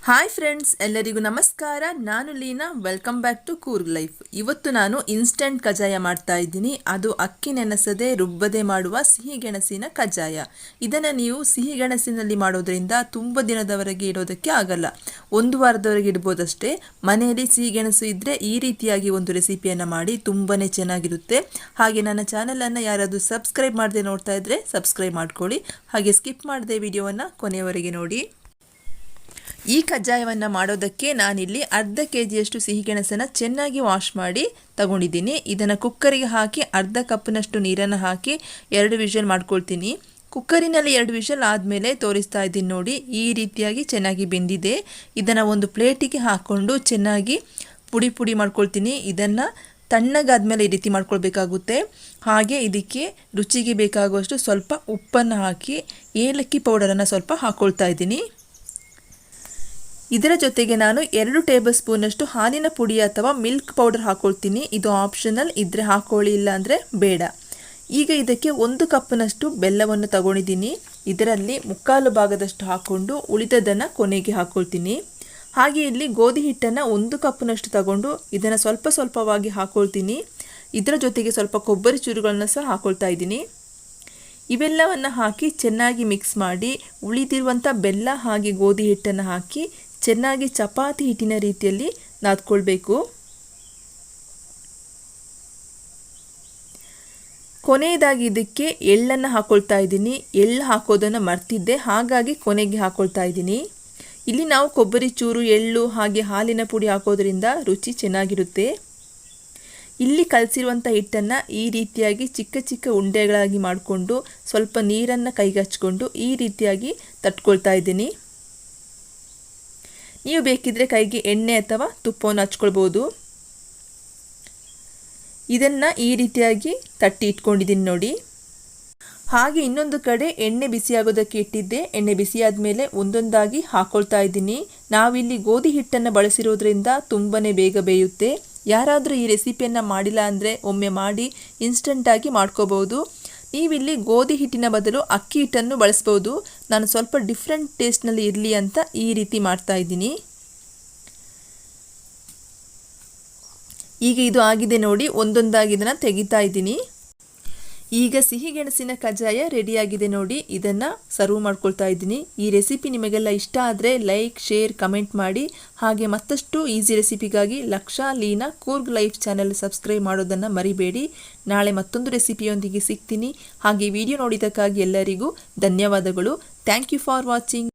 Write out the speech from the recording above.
Hi friends, ಎಲ್ಲರಿಗೂ ನಮಸ್ಕಾರ. ನಾನು Leena. Welcome back to Coorg life. ಇವತ್ತು ನಾನು ಇನ್ಸ್ಟಂಟ್ ಕಜ್ಜಾಯ ಮಾಡ್ತಾ ಇದ್ದೀನಿ. ಅದು ಅಕ್ಕಿ ನೆನೆಸದೆ ರುಬ್ಬದೆ ಮಾಡುವ ಸಿಹಿ ಗೆಣಸಿನ ಕಜ್ಜಾಯ. ಇದನ್ನು ನೀವು ಸಿಹಿ ಗೆಣಸಿನಲ್ಲಿ ಮಾಡೋದ್ರಿಂದ ತುಂಬ ದಿನದವರೆಗೆ ಇಡೋದಕ್ಕೆ ಆಗಲ್ಲ. ಒಂದು ವಾರದವರೆಗೆ ಇಡ್ಬೋದಷ್ಟೇ. ಮನೆಯಲ್ಲಿ ಸಿಹಿ ಗೆಣಸು ಇದ್ದರೆ ಈ ರೀತಿಯಾಗಿ ಒಂದು ರೆಸಿಪಿಯನ್ನು ಮಾಡಿ ತುಂಬಾ ಚೆನ್ನಾಗಿರುತ್ತೆ. ಹಾಗೆ ನನ್ನ ಚಾನಲನ್ನು ಯಾರಾದರೂ ಸಬ್ಸ್ಕ್ರೈಬ್ ಮಾಡದೆ ನೋಡ್ತಾ ಇದ್ದರೆ ಸಬ್ಸ್ಕ್ರೈಬ್ ಮಾಡ್ಕೊಳ್ಳಿ. ಹಾಗೆ ಸ್ಕಿಪ್ ಮಾಡದೆ ವಿಡಿಯೋವನ್ನು ಕೊನೆಯವರೆಗೆ ನೋಡಿ. ಈ ಕಜ್ಜಾಯವನ್ನು ಮಾಡೋದಕ್ಕೆ ನಾನಿಲ್ಲಿ ಅರ್ಧ ಕೆಜಿಯಷ್ಟು ಸಿಹಿಗೆಣಸನ್ನು ಚೆನ್ನಾಗಿ ವಾಶ್ ಮಾಡಿ ತಗೊಂಡಿದ್ದೀನಿ. ಇದನ್ನು ಕುಕ್ಕರಿಗೆ ಹಾಕಿ ಅರ್ಧ ಕಪ್ನಷ್ಟು ನೀರನ್ನು ಹಾಕಿ 2 ವಿಷಲ್ ಮಾಡ್ಕೊಳ್ತೀನಿ. ಕುಕ್ಕರಿನಲ್ಲಿ 2 ವಿಷಲ್ ಆದಮೇಲೆ ತೋರಿಸ್ತಾ ಇದ್ದೀನಿ ನೋಡಿ, ಈ ರೀತಿಯಾಗಿ ಚೆನ್ನಾಗಿ ಬೆಂದಿದೆ. ಇದನ್ನು ಒಂದು ಪ್ಲೇಟಿಗೆ ಹಾಕ್ಕೊಂಡು ಚೆನ್ನಾಗಿ ಪುಡಿ ಮಾಡ್ಕೊಳ್ತೀನಿ. ಇದನ್ನು ತಣ್ಣಗಾದ್ಮೇಲೆ ಈ ರೀತಿ ಮಾಡ್ಕೊಳ್ಬೇಕಾಗುತ್ತೆ. ಹಾಗೆ ಇದಕ್ಕೆ ರುಚಿಗೆ ಬೇಕಾಗುವಷ್ಟು ಸ್ವಲ್ಪ ಉಪ್ಪನ್ನು ಹಾಕಿ ಏಲಕ್ಕಿ ಪೌಡರನ್ನು ಸ್ವಲ್ಪ ಹಾಕ್ಕೊಳ್ತಾ ಇದ್ದೀನಿ. ಇದರ ಜೊತೆಗೆ ನಾನು 2 ಟೇಬಲ್ ಸ್ಪೂನಷ್ಟು ಹಾಲಿನ ಪುಡಿ ಅಥವಾ ಮಿಲ್ಕ್ ಪೌಡರ್ ಹಾಕ್ಕೊಳ್ತೀನಿ. ಇದು ಆಪ್ಷನಲ್, ಇದ್ದರೆ ಹಾಕ್ಕೊಳ್ಳಿ, ಇಲ್ಲ ಅಂದರೆ ಬೇಡ. ಈಗ ಇದಕ್ಕೆ 1 ಕಪ್ನಷ್ಟು ಬೆಲ್ಲವನ್ನು ತಗೊಂಡಿದ್ದೀನಿ. ಇದರಲ್ಲಿ 3/4 ಭಾಗದಷ್ಟು ಹಾಕ್ಕೊಂಡು ಉಳಿದದನ್ನು ಕೊನೆಗೆ ಹಾಕ್ಕೊಳ್ತೀನಿ. ಹಾಗೆ ಇಲ್ಲಿ ಗೋಧಿ ಹಿಟ್ಟನ್ನು 1 ಕಪ್ನಷ್ಟು ತಗೊಂಡು ಇದನ್ನು ಸ್ವಲ್ಪವಾಗಿ ಹಾಕ್ಕೊಳ್ತೀನಿ. ಇದರ ಜೊತೆಗೆ ಸ್ವಲ್ಪ ಕೊಬ್ಬರಿ ಚೂರುಗಳನ್ನು ಸಹ ಹಾಕ್ಕೊಳ್ತಾ ಇದ್ದೀನಿ. ಇವೆಲ್ಲವನ್ನು ಹಾಕಿ ಚೆನ್ನಾಗಿ ಮಿಕ್ಸ್ ಮಾಡಿ ಉಳಿದಿರುವಂಥ ಬೆಲ್ಲ ಹಾಗೆ ಗೋಧಿ ಹಿಟ್ಟನ್ನು ಹಾಕಿ ಚೆನ್ನಾಗಿ ಚಪಾತಿ ಹಿಟ್ಟಿನ ರೀತಿಯಲ್ಲಿ ನಾದ್ಕೊಳ್ಬೇಕು. ಕೊನೆಯದಾಗಿ ಇದಕ್ಕೆ ಎಳ್ಳನ್ನು ಹಾಕ್ಕೊಳ್ತಾ ಇದ್ದೀನಿ. ಎಳ್ಳು ಹಾಕೋದನ್ನು ಮರ್ತಿದ್ದೆ, ಹಾಗಾಗಿ ಕೊನೆಗೆ ಹಾಕ್ಕೊಳ್ತಾ ಇದ್ದೀನಿ. ಇಲ್ಲಿ ನಾವು ಕೊಬ್ಬರಿ ಚೂರು, ಎಳ್ಳು ಹಾಗೆ ಹಾಲಿನ ಪುಡಿ ಹಾಕೋದ್ರಿಂದ ರುಚಿ ಚೆನ್ನಾಗಿರುತ್ತೆ. ಇಲ್ಲಿ ಕಲಸಿರುವಂಥ ಹಿಟ್ಟನ್ನು ಈ ರೀತಿಯಾಗಿ ಚಿಕ್ಕ ಉಂಡೆಗಳಾಗಿ ಮಾಡಿಕೊಂಡು ಸ್ವಲ್ಪ ನೀರನ್ನು ಕೈಗೆ ಹಚ್ಕೊಂಡು ಈ ರೀತಿಯಾಗಿ ತಟ್ಕೊಳ್ತಾ ಇದ್ದೀನಿ. ನೀವು ಬೇಕಿದ್ರೆ ಕೈಗೆ ಎಣ್ಣೆ ಅಥವಾ ತುಪ್ಪವನ್ನು ಹಚ್ಕೊಳ್ಬೋದು. ಇದನ್ನು ಈ ರೀತಿಯಾಗಿ ತಟ್ಟಿ ಇಟ್ಕೊಂಡಿದ್ದೀನಿ ನೋಡಿ. ಹಾಗೆ ಇನ್ನೊಂದು ಕಡೆ ಎಣ್ಣೆ ಬಿಸಿಯಾಗೋದಕ್ಕೆ ಇಟ್ಟಿದ್ದೆ. ಎಣ್ಣೆ ಬಿಸಿಯಾದ ಮೇಲೆ ಒಂದೊಂದಾಗಿ ಹಾಕ್ಕೊಳ್ತಾ ಇದ್ದೀನಿ. ನಾವಿಲ್ಲಿ ಗೋಧಿ ಹಿಟ್ಟನ್ನು ಬಳಸಿರೋದ್ರಿಂದ ತುಂಬಾ ಬೇಗ ಬೇಯುತ್ತೆ. ಯಾರಾದರೂ ಈ ರೆಸಿಪಿಯನ್ನು ಮಾಡಿಲ್ಲ ಅಂದರೆ ಒಮ್ಮೆ ಮಾಡಿ ಇನ್ಸ್ಟಂಟಾಗಿ ಮಾಡ್ಕೋಬೋದು. ನೀವಿಲ್ಲಿ ಗೋಧಿ ಹಿಟ್ಟಿನ ಬದಲು ಅಕ್ಕಿ ಹಿಟ್ಟನ್ನು ಬಳಸ್ಬೋದು. ನಾನು ಸ್ವಲ್ಪ ಡಿಫ್ರೆಂಟ್ ಟೇಸ್ಟ್ನಲ್ಲಿ ಇರಲಿ ಅಂತ ಈ ರೀತಿ ಮಾಡ್ತಾ ಇದ್ದೀನಿ. ಈಗ ಇದು ಆಗಿದೆ ನೋಡಿ, ಒಂದೊಂದಾಗಿ ಇದನ್ನು ತೆಗಿತಾ ಇದ್ದೀನಿ. ಈಗ ಸಿಹಿಗೆಣಸಿನ ಕಜ್ಜಾಯ ರೆಡಿಯಾಗಿದೆ ನೋಡಿ. ಇದನ್ನು ಸರ್ವ್ ಮಾಡ್ಕೊಳ್ತಾ ಇದ್ದೀನಿ. ಈ ರೆಸಿಪಿ ನಿಮಗೆಲ್ಲ ಇಷ್ಟ ಆದರೆ ಲೈಕ್, ಶೇರ್, ಕಮೆಂಟ್ ಮಾಡಿ. ಹಾಗೆ ಮತ್ತಷ್ಟು ಈಸಿ ರೆಸಿಪಿಗಾಗಿ Laksha Leena Coorg life channel subscribe ಮಾಡೋದನ್ನು ಮರಿಬೇಡಿ. ನಾಳೆ ಮತ್ತೊಂದು ರೆಸಿಪಿಯೊಂದಿಗೆ ಸಿಗ್ತೀನಿ. ಹಾಗೆ ವಿಡಿಯೋ ನೋಡಿದ್ದಕ್ಕಾಗಿ ಎಲ್ಲರಿಗೂ ಧನ್ಯವಾದಗಳು. Thank you for watching.